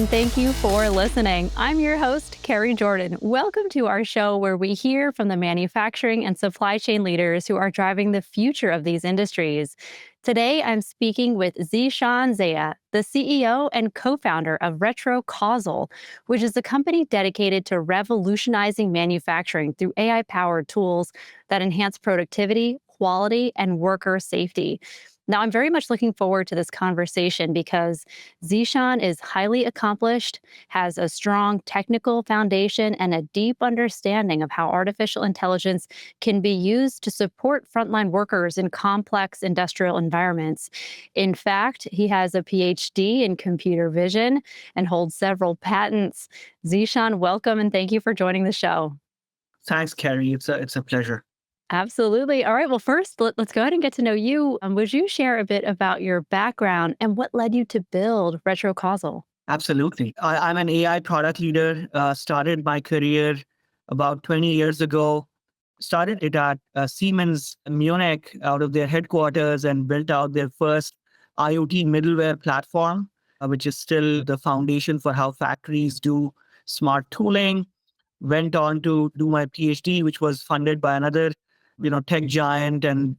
and thank you for listening. I'm your host, Kerrie Jordan. Welcome to our show where we hear from the manufacturing and supply chain leaders who are driving the future of these industries. Today, I'm speaking with Zeeshan Zia, the CEO and co-founder of Retrocausal, which is a company dedicated to revolutionizing manufacturing through AI-powered tools that enhance productivity, quality, and worker safety. Now, I'm very much looking forward to this conversation because Zeeshan is highly accomplished, has a strong technical foundation, and a deep understanding of how artificial intelligence can be used to support frontline workers in complex industrial environments. In fact, he has a PhD in computer vision and holds several patents. Zeeshan, welcome and thank you for joining the show. Thanks, Kerrie. It's a pleasure. Absolutely. All right. Well, first, let's go ahead and get to know you. Would you share a bit about your background and what led you to build Retrocausal? Absolutely. I'm an AI product leader. Started my career about 20 years ago. Started it at Siemens Munich out of their headquarters and built out their first IoT middleware platform, which is still the foundation for how factories do smart tooling. Went on to do my PhD, which was funded by another tech giant, and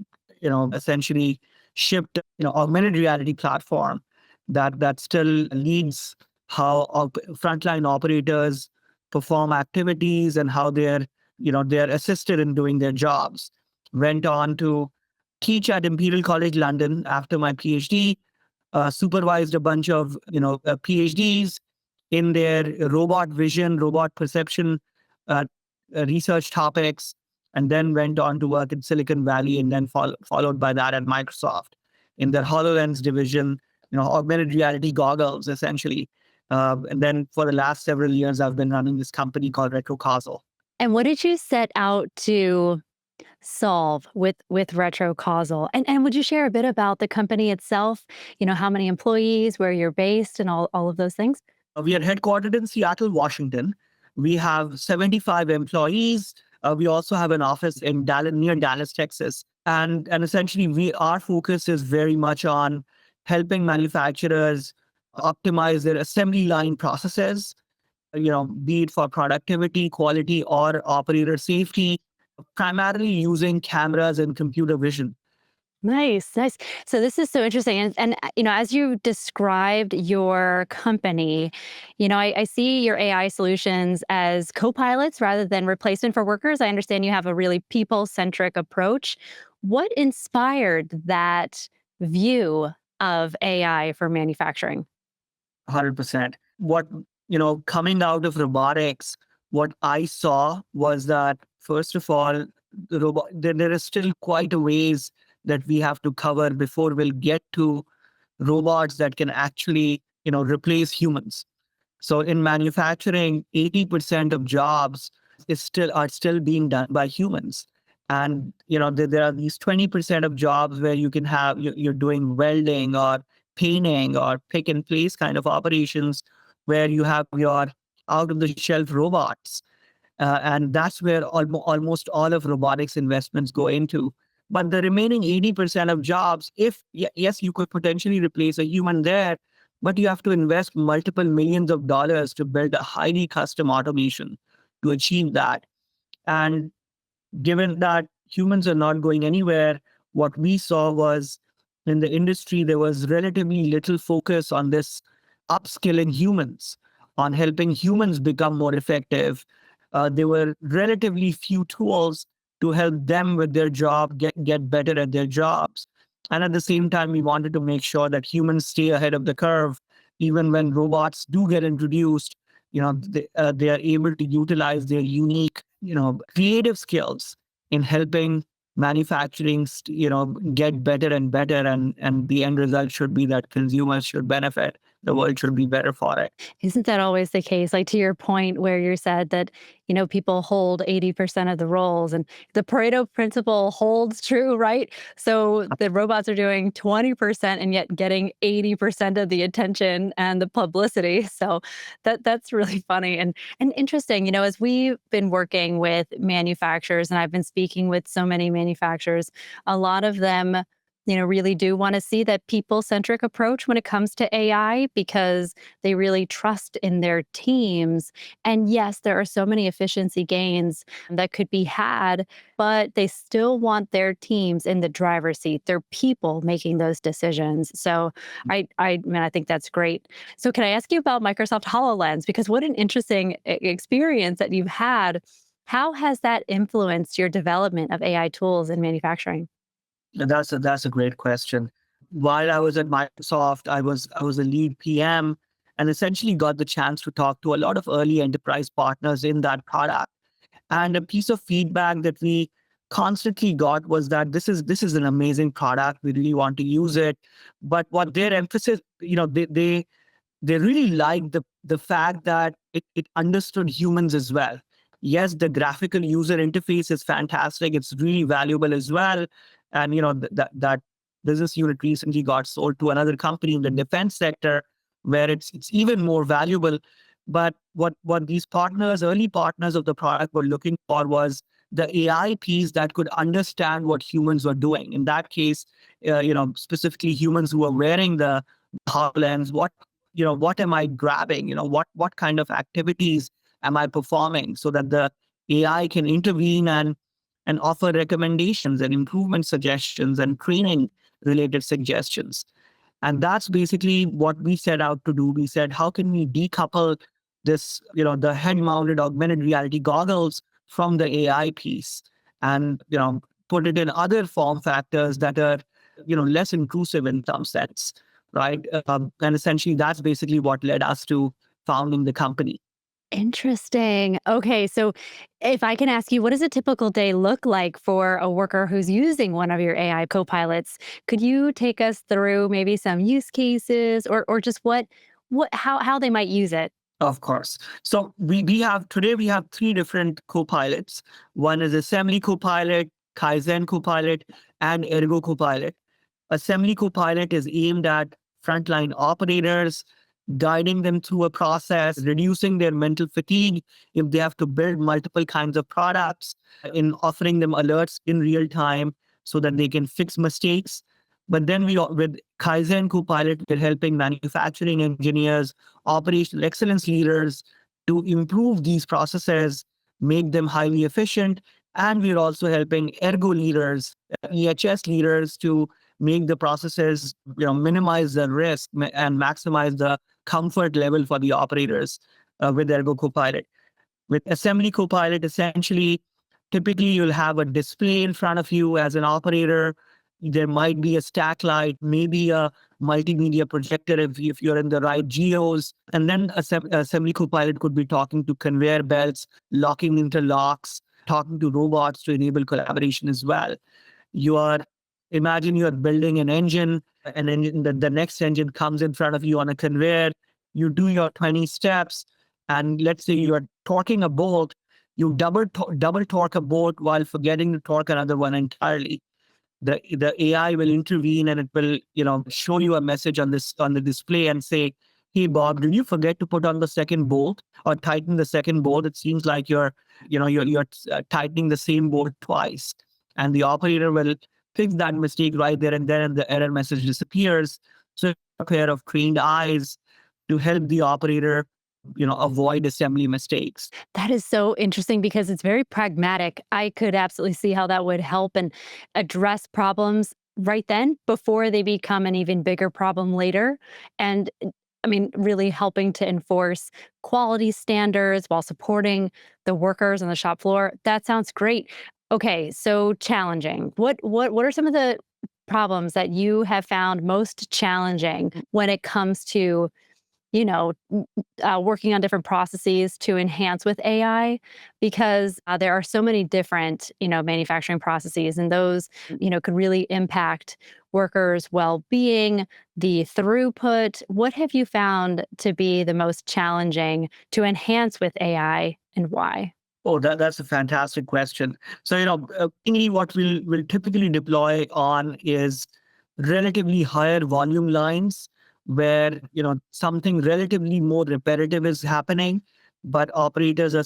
essentially shipped augmented reality platform that still leads how frontline operators perform activities and how they're assisted in doing their jobs. Went on to teach at Imperial College London after my PhD. Supervised a bunch of PhDs in their robot vision, robot perception research topics, and then went on to work in Silicon Valley, and then followed by that at Microsoft in their HoloLens division, augmented reality goggles, essentially. And then for the last several years, I've been running this company called Retrocausal. And what did you set out to solve with Retrocausal? And would you share a bit about the company itself? How many employees, where you're based, and all of those things? We are headquartered in Seattle, Washington. We have 75 employees. We also have an office in Dallas, near Dallas, Texas. And essentially, our focus is very much on helping manufacturers optimize their assembly line processes, be it for productivity, quality, or operator safety, primarily using cameras and computer vision. Nice, nice. So this is so interesting. And as you described your company, I see your AI solutions as co-pilots rather than replacement for workers. I understand you have a really people-centric approach. What inspired that view of AI for manufacturing? 100%. Coming out of robotics, what I saw was that, first of all, there is still quite a ways that we have to cover before we'll get to robots that can actually, replace humans. So in manufacturing, 80% of jobs are still being done by humans. And, there are these 20% of jobs where you're doing welding or painting or pick and place kind of operations where you have your out of the shelf robots. And that's where almost all of robotics investments go into. But the remaining 80% of jobs, yes, you could potentially replace a human there, but you have to invest multiple millions of dollars to build a highly custom automation to achieve that. And given that humans are not going anywhere, what we saw was in the industry, there was relatively little focus on this upskilling humans, on helping humans become more effective. There were relatively few tools to help them with their job, get better at their jobs. And at the same time, we wanted to make sure that humans stay ahead of the curve. Even when robots do get introduced, they are able to utilize their unique, creative skills in helping manufacturing, get better and better. And the end result should be that consumers should benefit. The world should be better for it. Isn't that always the case? Like to your point where you said that, people hold 80% of the roles and the Pareto principle holds true, right? So the robots are doing 20% and yet getting 80% of the attention and the publicity. So that's really funny and interesting. As we've been working with manufacturers and I've been speaking with so many manufacturers, a lot of them really do want to see that people-centric approach when it comes to AI because they really trust in their teams. And yes, there are so many efficiency gains that could be had, but they still want their teams in the driver's seat, their people making those decisions. So I think that's great. So can I ask you about Microsoft HoloLens? Because what an interesting experience that you've had. How has that influenced your development of AI tools in manufacturing? And that's a great question. While I was at Microsoft, I was a lead PM and essentially got the chance to talk to a lot of early enterprise partners in that product. And a piece of feedback that we constantly got was that this is an amazing product. We really want to use it. But what their emphasis, they really liked the fact that it understood humans as well. Yes, the graphical user interface is fantastic. It's really valuable as well. And that business unit recently got sold to another company in the defense sector where it's even more valuable. But what these partners, early partners of the product were looking for was the AI piece that could understand what humans were doing. In that case, specifically humans who are wearing the HoloLens, what am I grabbing? What kind of activities am I performing so that the AI can intervene and offer recommendations and improvement suggestions and training related suggestions. And that's basically what we set out to do. We said, how can we decouple this, the head mounted augmented reality goggles from the AI piece and, put it in other form factors that are, less intrusive in some sense, right? And essentially that's basically what led us to founding the company. Interesting. Okay, so if I can ask you, what does a typical day look like for a worker who's using one of your AI copilots? Could you take us through maybe some use cases or just how they might use it? Of course. So we have three different copilots. One is Assembly Copilot, Kaizen Copilot, and Ergo Copilot. Assembly Copilot is aimed at frontline operators, guiding them through a process, reducing their mental fatigue if they have to build multiple kinds of products, in offering them alerts in real time so that they can fix mistakes. But then with Kaizen Copilot, we're helping manufacturing engineers, operational excellence leaders to improve these processes, make them highly efficient. And we're also helping ergo leaders, EHS leaders to make the processes, minimize the risk and maximize the comfort level for the operators with Ergo Copilot. With Assembly Copilot, essentially, typically you'll have a display in front of you as an operator. There might be a stack light, maybe a multimedia projector if you're in the right geos. And then Assembly Copilot could be talking to conveyor belts, locking interlocks, talking to robots to enable collaboration as well. You are Imagine you are building an engine, and then the next engine comes in front of you on a conveyor. You do your 20 steps, and let's say you are torquing a bolt. You double torque a bolt while forgetting to torque another one entirely. The AI will intervene and it will show you a message on the display and say, "Hey Bob, did you forget to put on the second bolt or tighten the second bolt? It seems like you're tightening the same bolt twice." And the operator will fix that mistake right there and then, and the error message disappears. So a pair of trained eyes to help the operator avoid assembly mistakes. That is so interesting because it's very pragmatic. I could absolutely see how that would help and address problems right then before they become an even bigger problem later. And I mean, really helping to enforce quality standards while supporting the workers on the shop floor. That sounds great. Okay, so challenging. What are some of the problems that you have found most challenging when it comes to working on different processes to enhance with AI because there are so many different, manufacturing processes, and those, could really impact workers' well-being, the throughput. What have you found to be the most challenging to enhance with AI and why? Oh, that's a fantastic question. So, mainly what we'll typically deploy on is relatively higher volume lines where, something relatively more repetitive is happening, but operators are,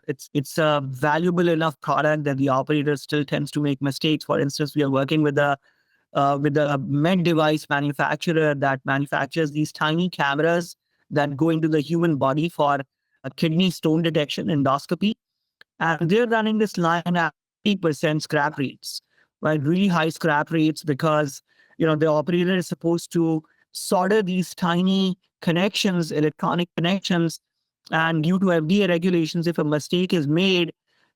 it's a valuable enough product that the operator still tends to make mistakes. For instance, we are working with a with a med device manufacturer that manufactures these tiny cameras that go into the human body for kidney stone detection, endoscopy. And they're running this line at 80% scrap rates, right? Really high scrap rates because, the operator is supposed to solder these tiny connections, electronic connections. And due to FDA regulations, if a mistake is made,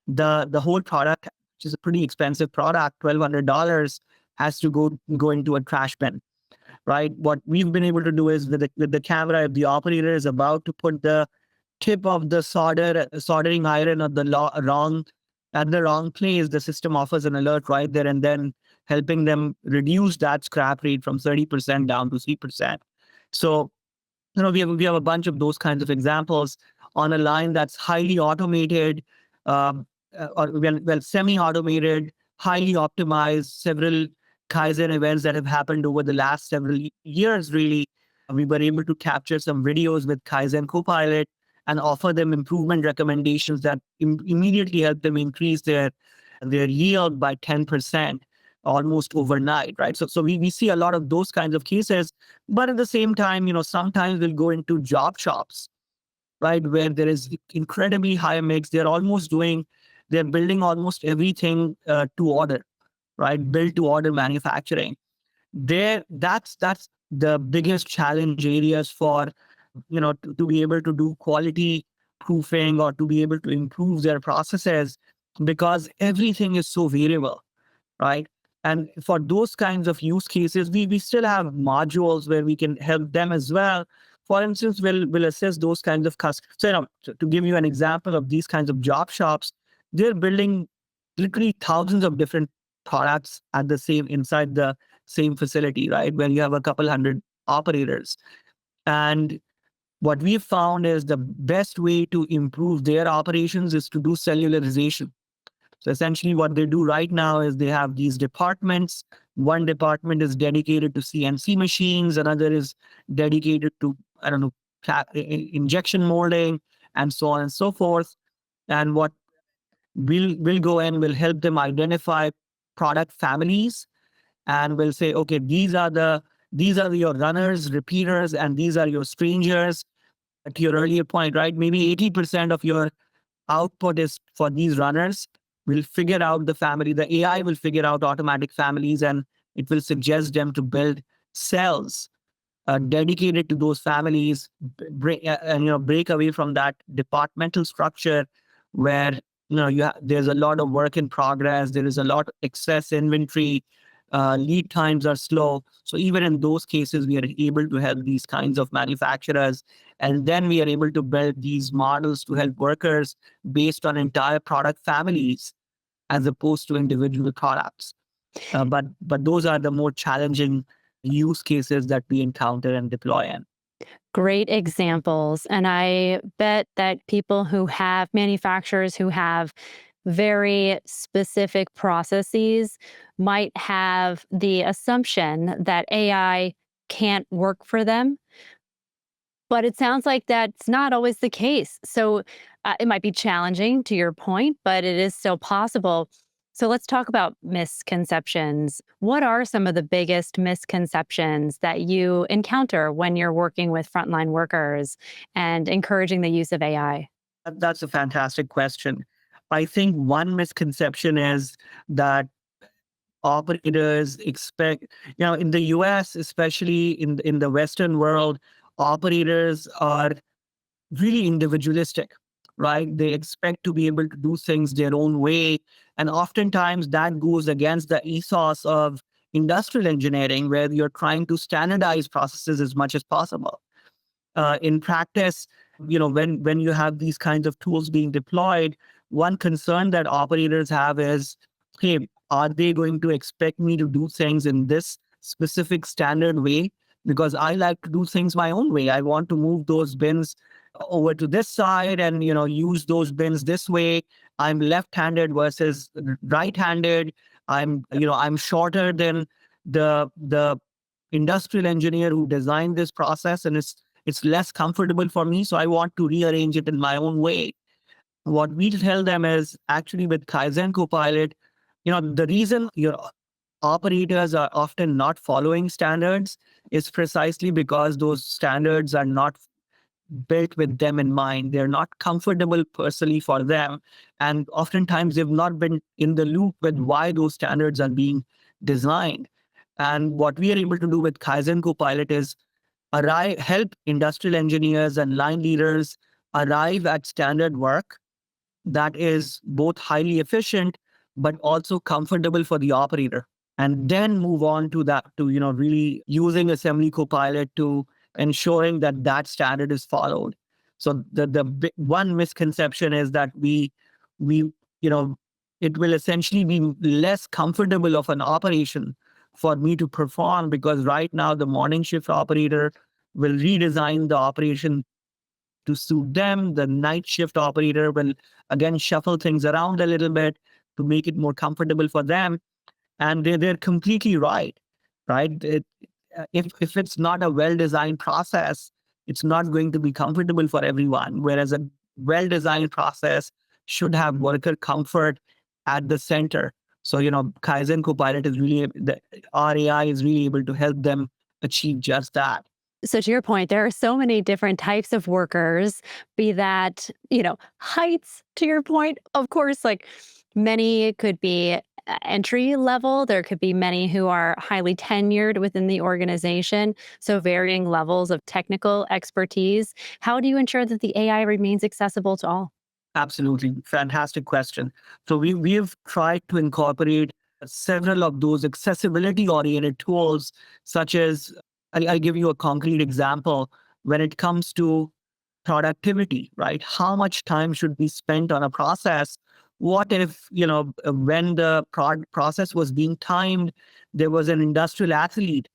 the whole product, which is a pretty expensive product, $1,200, has to go into a trash bin, right? What we've been able to do is with the camera, if the operator is about to put the tip of the soldering iron at the wrong place, the system offers an alert right there and then, helping them reduce that scrap rate from 30% down to 3%. So, we have a bunch of those kinds of examples on a line that's highly automated, um, or well semi-automated, highly optimized. Several Kaizen events that have happened over the last several years, really, we were able to capture some videos with Kaizen Copilot and offer them improvement recommendations that immediately help them increase their yield by 10% almost overnight, right? So we see a lot of those kinds of cases, but at the same time, sometimes we'll go into job shops, right, where there is incredibly high mix. They're building almost everything to order, right? Build to order manufacturing. That's the biggest challenge areas for, to be able to do quality proofing or to be able to improve their processes, because everything is so variable, right? And for those kinds of use cases, we still have modules where we can help them as well. For instance, we'll assess those kinds of customers. So, to give you an example of these kinds of job shops, they're building literally thousands of different products at the same inside the same facility, right? Where you have a couple hundred operators. And what we've found is the best way to improve their operations is to do cellularization. So essentially, what they do right now is they have these departments. One department is dedicated to CNC machines, another is dedicated to, I don't know, injection molding, and so on and so forth. And what we'll go in, we'll help them identify product families, and we'll say, okay, these are your runners, repeaters, and these are your strangers. To your earlier point, right? Maybe 80% of your output is for these runners. We'll figure out the family. The AI will figure out automatic families, and it will suggest them to build cells dedicated to those families, and break away from that departmental structure where there's a lot of work in progress. There is a lot of excess inventory. Lead times are slow. So even in those cases, we are able to help these kinds of manufacturers, and then we are able to build these models to help workers based on entire product families as opposed to individual products. But those are the more challenging use cases that we encounter and deploy in. Great examples. And I bet that people who have manufacturers who have very specific processes might have the assumption that AI can't work for them. But it sounds like that's not always the case. So it might be challenging to your point, but it is still possible. So let's talk about misconceptions. What are some of the biggest misconceptions that you encounter when you're working with frontline workers and encouraging the use of AI? That's a fantastic question. I think one misconception is that operators expect, in the US, especially in the Western world, operators are really individualistic, right? They expect to be able to do things their own way. And oftentimes that goes against the ethos of industrial engineering, where you're trying to standardize processes as much as possible. In practice, when you have these kinds of tools being deployed, one concern that operators have is, hey, are they going to expect me to do things in this specific standard way? Because I like to do things my own way. I want to move those bins over to this side and use those bins this way. I'm left-handed versus right-handed. I'm shorter than the industrial engineer who designed this process, and it's less comfortable for me, so I want to rearrange it in my own way. What we tell them is, actually, with Kaizen Copilot, the reason your operators are often not following standards is precisely because those standards are not built with them in mind. They're not comfortable personally for them. And oftentimes they've not been in the loop with why those standards are being designed. And what we are able to do with Kaizen Copilot is help industrial engineers and line leaders arrive at standard work that is both highly efficient but also comfortable for the operator, and then move on to that, to really using assembly copilot to ensuring that that standard is followed. So one misconception is that we you know it will essentially be less comfortable of an operation for me to perform, because right now the morning shift operator will redesign the operation to suit them. The night shift operator will again shuffle things around a little bit to make it more comfortable for them. And they're completely right, right? If it's not a well-designed process, it's not going to be comfortable for everyone. Whereas a well-designed process should have worker comfort at the center. So, Kaizen Copilot is really, the RAI is really able to help them achieve just that. So to your point, there are so many different types of workers, be that, heights to your point. Of course, like many could be entry level. There could be many who are highly tenured within the organization. So varying levels of technical expertise. How do you ensure that the AI remains accessible to all? Absolutely. Fantastic question. So we have tried to incorporate several of those accessibility oriented tools, such as, I'll give you a concrete example. When it comes to productivity, right? How much time should be spent on a process? What if, when the process was being timed, there was an industrial athlete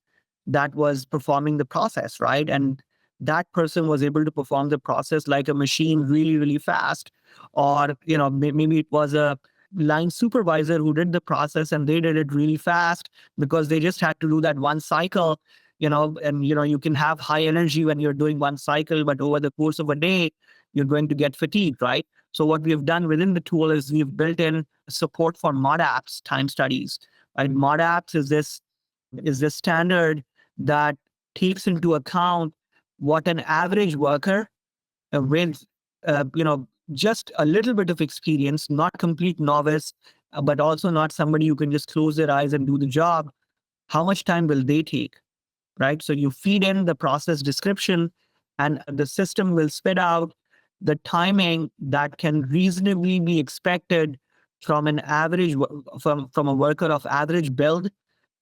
that was performing the process, right? And that person was able to perform the process like a machine really, really fast. Or, maybe it was a line supervisor who did the process and they did it really fast because they just had to do that one cycle, and, you can have high energy when you're doing one cycle, but over the course of a day, you're going to get fatigued, right? So what we have done within the tool is we've built in support for ModApps time studies, right? ModApps is this standard that takes into account what an average worker with just a little bit of experience, not complete novice, but also not somebody who can just close their eyes and do the job, how much time will they take, right? So you feed in the process description and the system will spit out the timing that can reasonably be expected from an average from a worker of average build,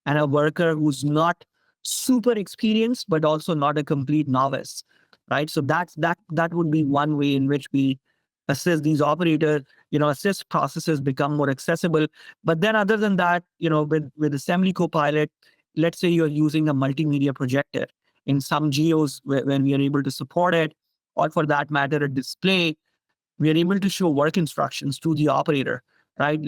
and a worker who's not super experienced but also not a complete novice, right? So that would be one way in which we assist these operators, assist processes become more accessible. But then other than that, with assembly copilot, let's say you're using a multimedia projector in some geos when we are able to support it, or for that matter a display, we are able to show work instructions to the operator, right?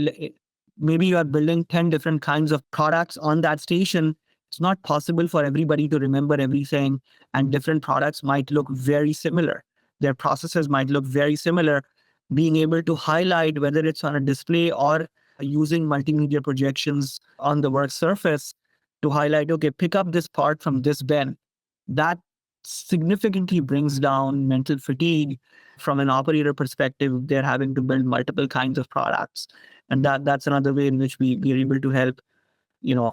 Maybe you are building 10 different kinds of products on that station. It's not possible for everybody to remember everything, and different products might look very similar. Their processes might look very similar. Being able to highlight whether it's on a display or using multimedia projections on the work surface to highlight, okay, pick up this part from this bin. That significantly brings down mental fatigue. From an operator perspective, they're having to build multiple kinds of products. And that's another way in which we are able to help,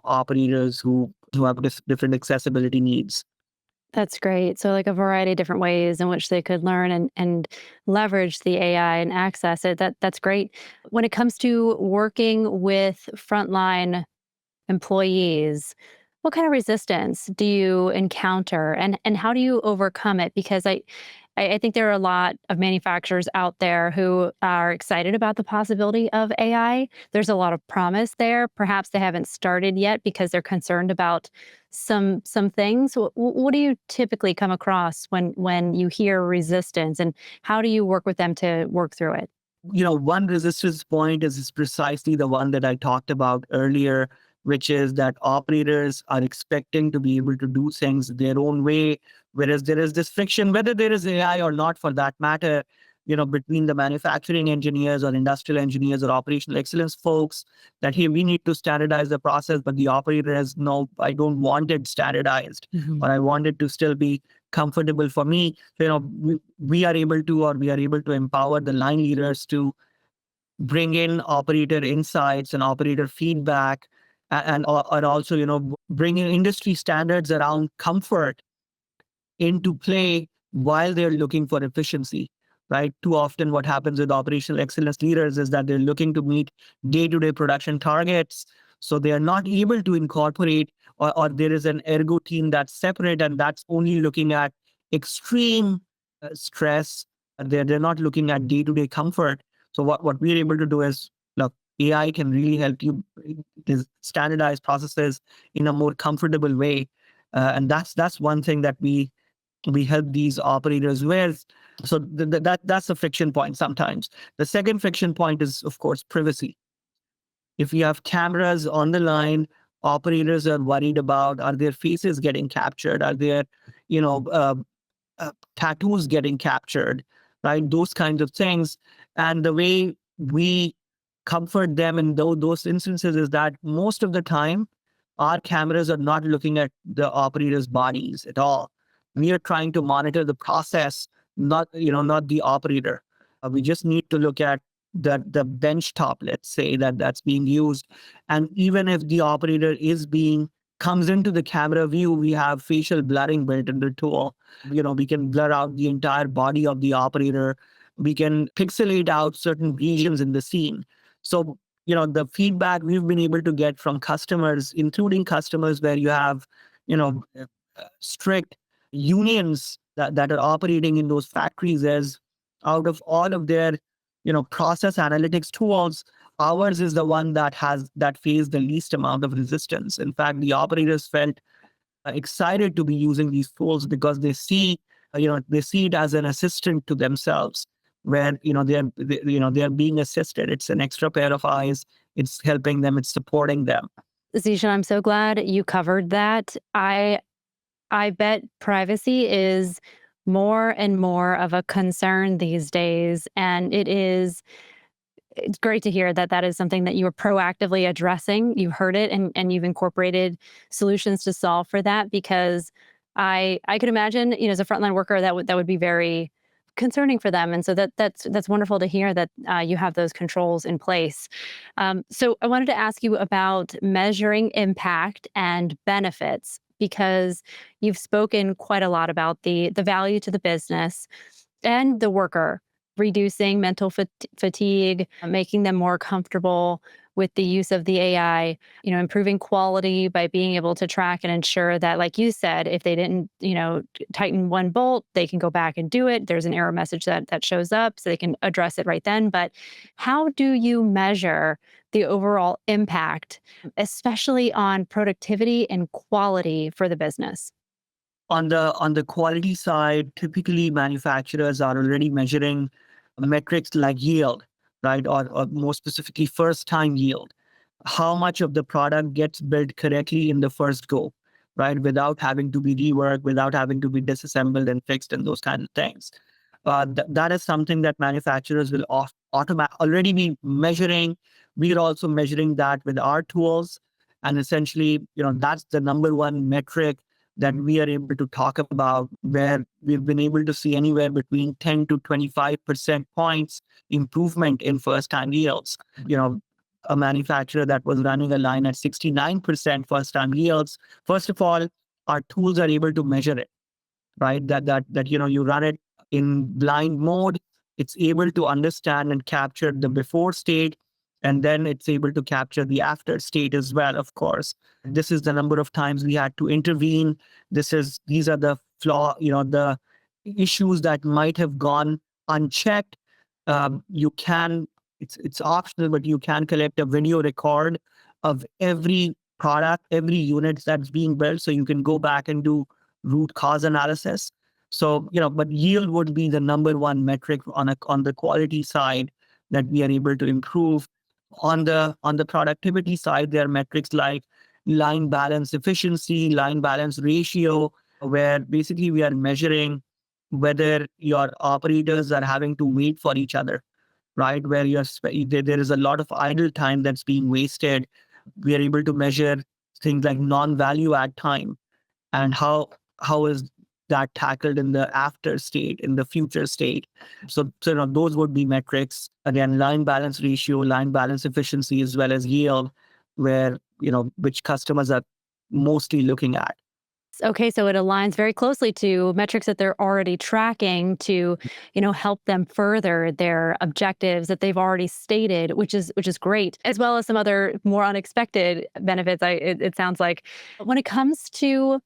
operators who have different accessibility needs. That's great. So, like a variety of different ways in which they could learn and leverage the AI and access it. That's great. When it comes to working with frontline employees, what kind of resistance do you encounter and how do you overcome it? Because I think there are a lot of manufacturers out there who are excited about the possibility of AI. There's a lot of promise there. Perhaps they haven't started yet because they're concerned about some things. What do you typically come across when you hear resistance, and how do you work with them to work through it? One resistance point is precisely the one that I talked about earlier, which is that operators are expecting to be able to do things their own way, whereas there is this friction, whether there is AI or not for that matter. between the manufacturing engineers or industrial engineers or operational excellence folks that, hey, we need to standardize the process, but the operator has no, I don't want it standardized, or I want it to still be comfortable for me. So, we are able to, or we are able to empower the line leaders to bring in operator insights and operator feedback, and also, bring in industry standards around comfort into play while they're looking for efficiency, right? Too often, what happens with operational excellence leaders is that they're looking to meet day-to-day production targets. So they are not able to incorporate, or there is an ergo team that's separate and that's only looking at extreme stress. They're not looking at day-to-day comfort. So what we're able to do is, look, AI can really help you standardize processes in a more comfortable way. And that's one thing that we help these operators with. So that's a friction point sometimes. The second friction point is, of course, privacy. If you have cameras on the line, operators are worried about, are their faces getting captured? Are their, you know, uh, tattoos getting captured, right? Those kinds of things. And the way we comfort them in those instances is that most of the time, our cameras are not looking at the operators' bodies at all. We are trying to monitor the process, not the operator. We just need to look at the bench top, let's say, that's being used. And even if the operator comes into the camera view, we have facial blurring built in the tool. We can blur out the entire body of the operator. We can pixelate out certain regions in the scene. So, the feedback we've been able to get from customers, including customers where you have, strict unions that are operating in those factories, is out of all of their, process analytics tools, ours is the one that faced the least amount of resistance. In fact, the operators felt excited to be using these tools because they see it as an assistant to themselves, where they are being assisted. It's an extra pair of eyes. It's helping them. It's supporting them. Zeeshan, I'm so glad you covered that. I bet privacy is more and more of a concern these days, and it's great to hear that that is something that you are proactively addressing. You heard it, and you've incorporated solutions to solve for that, because I could imagine, as a frontline worker, that would be very concerning for them. And so that's wonderful to hear that you have those controls in place. So I wanted to ask you about measuring impact and benefits, because you've spoken quite a lot about the value to the business and the worker, reducing mental fatigue, making them more comfortable with the use of the AI, improving quality by being able to track and ensure that, like you said, if they didn't, tighten one bolt, they can go back and do it. There's an error message that shows up so they can address it right then. But how do you measure the overall impact, especially on productivity and quality for the business? On the quality side, typically manufacturers are already measuring metrics like yield, right? Or more specifically, first time yield. How much of the product gets built correctly in the first go, right? Without having to be reworked, without having to be disassembled and fixed and those kind of things. That is something that manufacturers will already be measuring. We are also measuring that with our tools. And essentially, that's the number one metric that we are able to talk about, where we've been able to see anywhere between 10 to 25% points improvement in first time yields. A manufacturer that was running a line at 69% first time yields, first of all, our tools are able to measure it, right? That you run it in blind mode. It's able to understand and capture the before state, and then it's able to capture the after state as well, of course. This is the number of times we had to intervene. These are the the issues that might have gone unchecked. You can It's optional, but you can collect a video record of every product, every unit that's being built, so you can go back and do root cause analysis. So, but yield would be the number one metric on the quality side that we are able to improve. On the productivity side, there are metrics like line balance efficiency, line balance ratio, where basically we are measuring whether your operators are having to wait for each other, right? Where there is a lot of idle time that's being wasted. We are able to measure things like non-value add time, and how is that tackled in the after state, in the future state. So those would be metrics. Again, line balance ratio, line balance efficiency, as well as yield, where, which customers are mostly looking at. Okay, so it aligns very closely to metrics that they're already tracking to, help them further their objectives that they've already stated, which is great, as well as some other more unexpected benefits. It sounds like when it comes to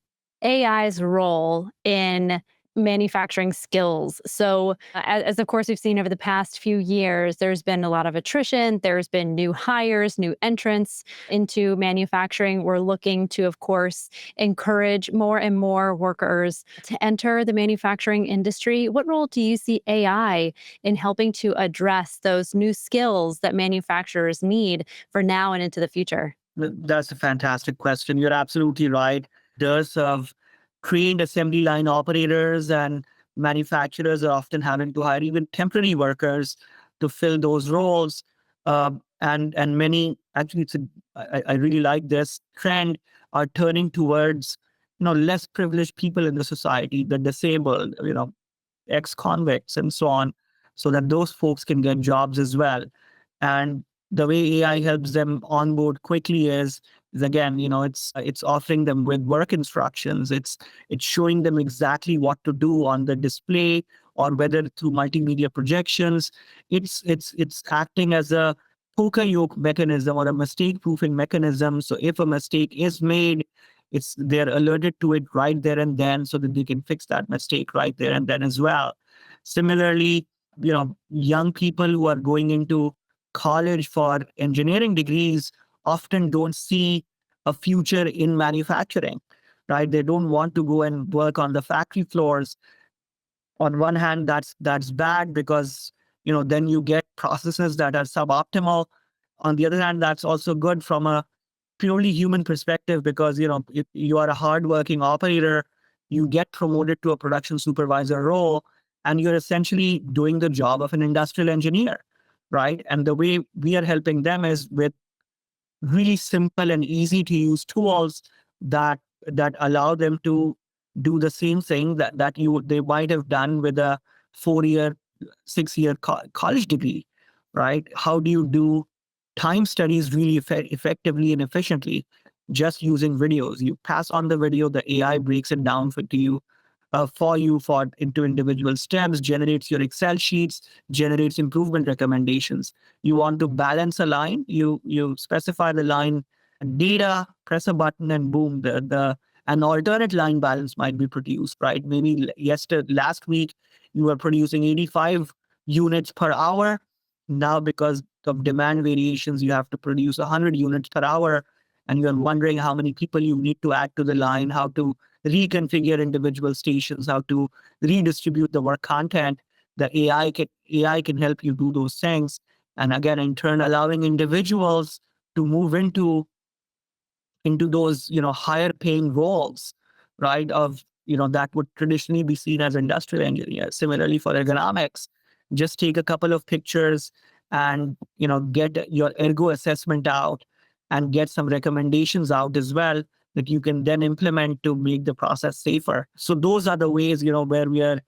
AI's role in manufacturing skills. So, as of course we've seen over the past few years, there's been a lot of attrition. There's been new hires, new entrants into manufacturing. We're looking to, of course, encourage more and more workers to enter the manufacturing industry. What role do you see AI in helping to address those new skills that manufacturers need for now and into the future? That's a fantastic question. You're absolutely right. There's of trained assembly line operators, and manufacturers are often having to hire even temporary workers to fill those roles. And many, actually, I really like this trend, are turning towards less privileged people in the society, the disabled, ex-convicts and so on, so that those folks can get jobs as well. And the way AI helps them onboard quickly is again, it's offering them with work instructions. It's showing them exactly what to do on the display, or whether through multimedia projections. It's acting as a poker yoke mechanism or a mistake proofing mechanism. So if a mistake is made, they're alerted to it right there and then, so that they can fix that mistake right there and then as well. Similarly, young people who are going into college for engineering degrees often don't see a future in manufacturing, right? They don't want to go and work on the factory floors. On one hand, that's bad, because then you get processes that are suboptimal. On the other hand, that's also good from a purely human perspective, because if you are a hardworking operator, you get promoted to a production supervisor role, and you're essentially doing the job of an industrial engineer, right? And the way we are helping them is with really simple and easy to use tools that allow them to do the same thing that they might have done with a 4 year, 6 year college degree, right? How do you do time studies really effectively and efficiently, just using videos? You pass on the video, the AI breaks it down for you for into individual steps, generates your Excel sheets, generates improvement recommendations. You want to balance a line, you specify the line data, press a button, and boom, the an alternate line balance might be produced, right? Maybe last week you were producing 85 units per hour. Now, because of demand variations, you have to produce 100 units per hour, and you're wondering how many people you need to add to the line, how to reconfigure individual stations, how to redistribute the work content. The AI can help you do those things, and again, in turn, allowing individuals to move into those higher paying roles, right? Of that would traditionally be seen as industrial engineers. Similarly, for ergonomics, just take a couple of pictures and get your ergo assessment out, and get some recommendations out as well, that you can then implement to make the process safer. So those are the ways where we are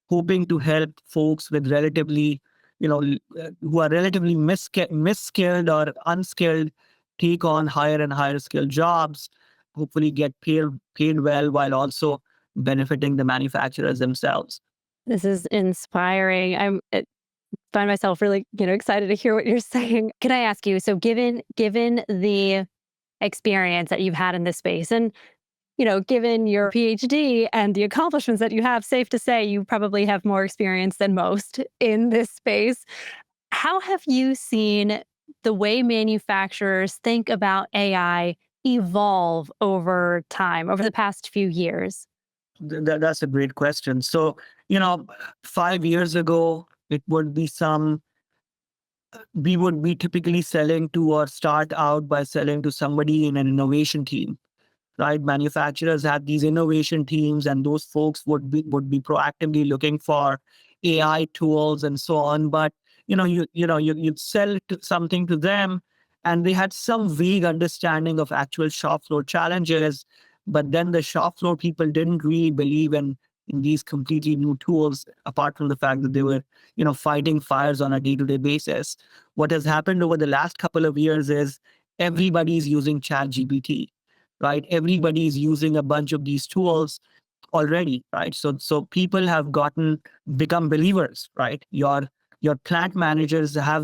hoping to help folks with relatively, who are relatively misskilled or unskilled, take on higher and higher skill jobs, hopefully get paid well, while also benefiting the manufacturers themselves. This is inspiring. I find myself really, excited to hear what you're saying. Can I ask you, so given the experience that you've had in this space, and given your PhD and the accomplishments that you have, safe to say you probably have more experience than most in this space. How have you seen the way manufacturers think about AI evolve over time, over the past few years? That's a great question. So, 5 years ago, it would be we would be typically selling to, or start out by selling to somebody in an innovation team, right? Manufacturers had these innovation teams, and those folks would be proactively looking for AI tools and so on. But you'd sell something to them, and they had some vague understanding of actual shop floor challenges. But then the shop floor people didn't really believe in these completely new tools, apart from the fact that they were, fighting fires on a day-to-day basis. What has happened over the last couple of years is everybody's using ChatGPT, right? Everybody's using a bunch of these tools already, right? So people have become believers, right? Your plant managers are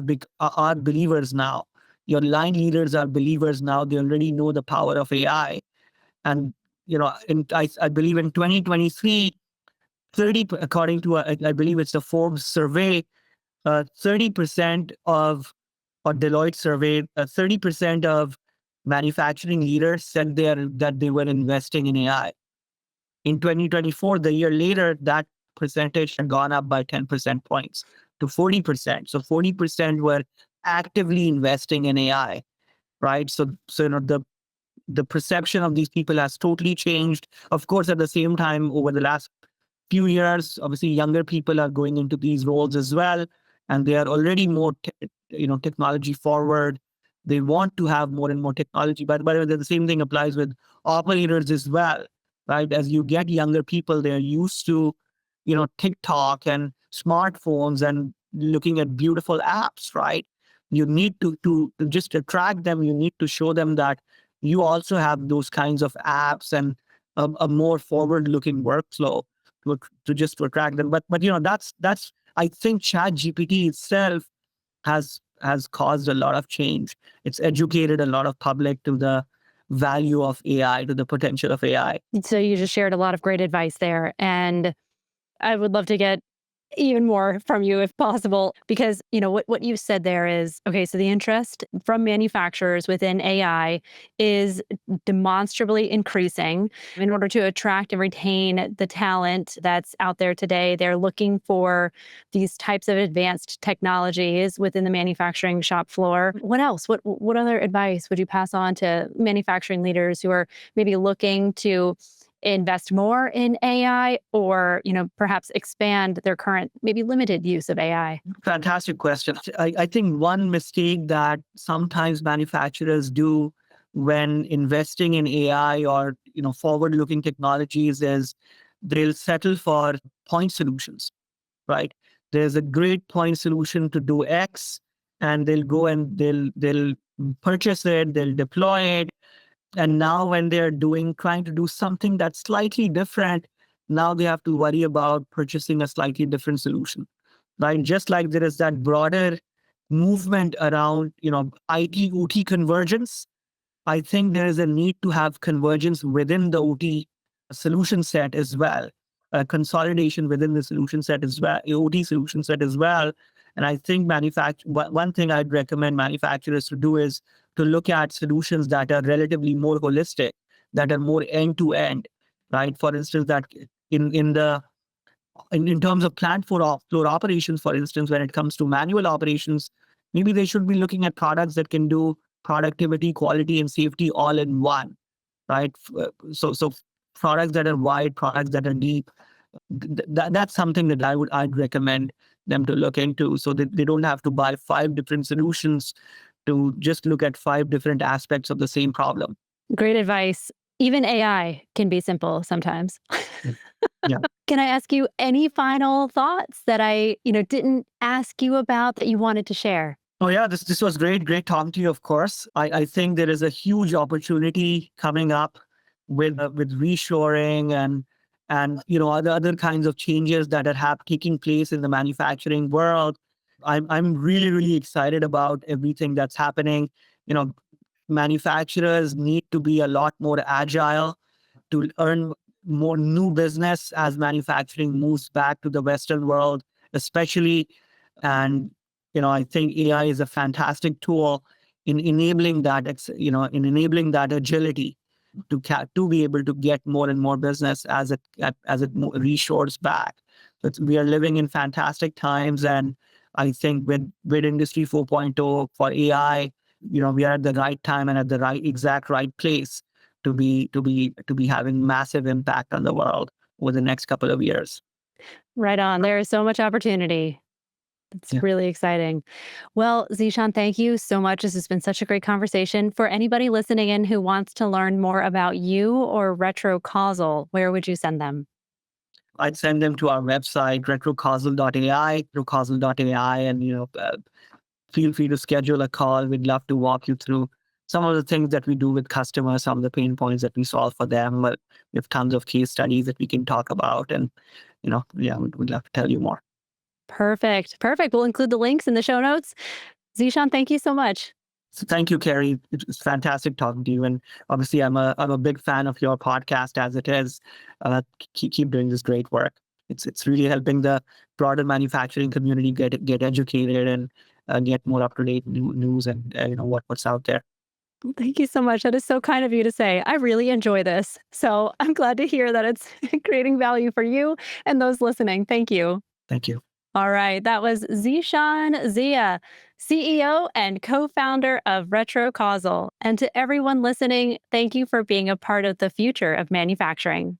believers now. Your line leaders are believers now. They already know the power of AI. And I believe in 2023, 30 according to I believe it's the Forbes survey, 30% of or Deloitte survey, 30% of manufacturing leaders said that they were investing in AI. In 2024, the year later, that percentage had gone up by 10% points to 40%. So 40% were actively investing in AI, right? So the perception of these people has totally changed. Of course, at the same time, over the last few years, obviously younger people are going into these roles as well, and they are already more technology forward. They want to have more and more technology, but the same thing applies with operators as well, right? As you get younger people, they're used to TikTok and smartphones and looking at beautiful apps, right? You need to just attract them. You need to show them that you also have those kinds of apps and a more forward looking workflow to just attract them. But that's I think Chat GPT itself has caused a lot of change. It's educated a lot of public to the value of AI, to the potential of AI. So you just shared a lot of great advice there. And I would love to get even more from you if possible, because what you said there is okay. So the interest from manufacturers within AI is demonstrably increasing. In order to attract and retain the talent that's out there today, they're looking for these types of advanced technologies within the manufacturing shop floor. What else? What other advice would you pass on to manufacturing leaders who are maybe looking to invest more in AI, or perhaps expand their current maybe limited use of AI? Fantastic question. I think one mistake that sometimes manufacturers do when investing in AI or forward-looking technologies is they'll settle for point solutions, right? There's a great point solution to do X, and they'll go and they'll purchase it, they'll deploy it, and now when they're trying to do something that's slightly different, now they have to worry about purchasing a slightly different solution, right? Just like there is that broader movement around, IT OT convergence. I think there is a need to have convergence within the OT solution set as well, consolidation within the solution set as well, OT solution set as well. And I think one thing I'd recommend manufacturers to do is to look at solutions that are relatively more holistic, that are more end to end, right? For instance, that in terms of plant floor operations, for instance, when it comes to manual operations, maybe they should be looking at products that can do productivity, quality, and safety all in one, right? So products that are wide, products that are deep. That's something that I'd recommend them to look into, so that they don't have to buy 5 different solutions to just look at 5 different aspects of the same problem. Great advice. Even AI can be simple sometimes. Yeah. Can I ask you any final thoughts that I didn't ask you about that you wanted to share? Oh yeah, this was great talking to you. Of course, I think there is a huge opportunity coming up with reshoring and other kinds of changes that are taking place in the manufacturing world. I'm really excited about everything that's happening. You know, manufacturers need to be a lot more agile to earn more new business as manufacturing moves back to the Western world, especially. And I think AI is a fantastic tool in enabling that, in enabling that agility to be able to get more and more business as it reshores back. So we are living in fantastic times, and I think with Industry 4.0 for AI, we are at the right time and at the exact right place to be having massive impact on the world over the next couple of years. Right on. There is so much opportunity. It's Yeah. really exciting. Well, Zeeshan, thank you so much. This has been such a great conversation. For anybody listening in who wants to learn more about you or Retrocausal, where would you send them? I'd send them to our website, retrocausal.ai, and feel free to schedule a call. We'd love to walk you through some of the things that we do with customers, some of the pain points that we solve for them. But we have tons of case studies that we can talk about, and yeah, we'd love to tell you more. Perfect. Perfect. We'll include the links in the show notes. Zeeshan, thank you so much. So thank you, Kerrie. It was fantastic talking to you, and obviously, I'm a big fan of your podcast as it is. Keep doing this great work. It's really helping the broader manufacturing community get educated and get more up to date news and what's out there. Thank you so much. That is so kind of you to say. I really enjoy this. So I'm glad to hear that it's creating value for you and those listening. Thank you. Thank you. All right. That was Zeeshan Zia, CEO and co founder of Retrocausal. And to everyone listening, thank you for being a part of the future of manufacturing.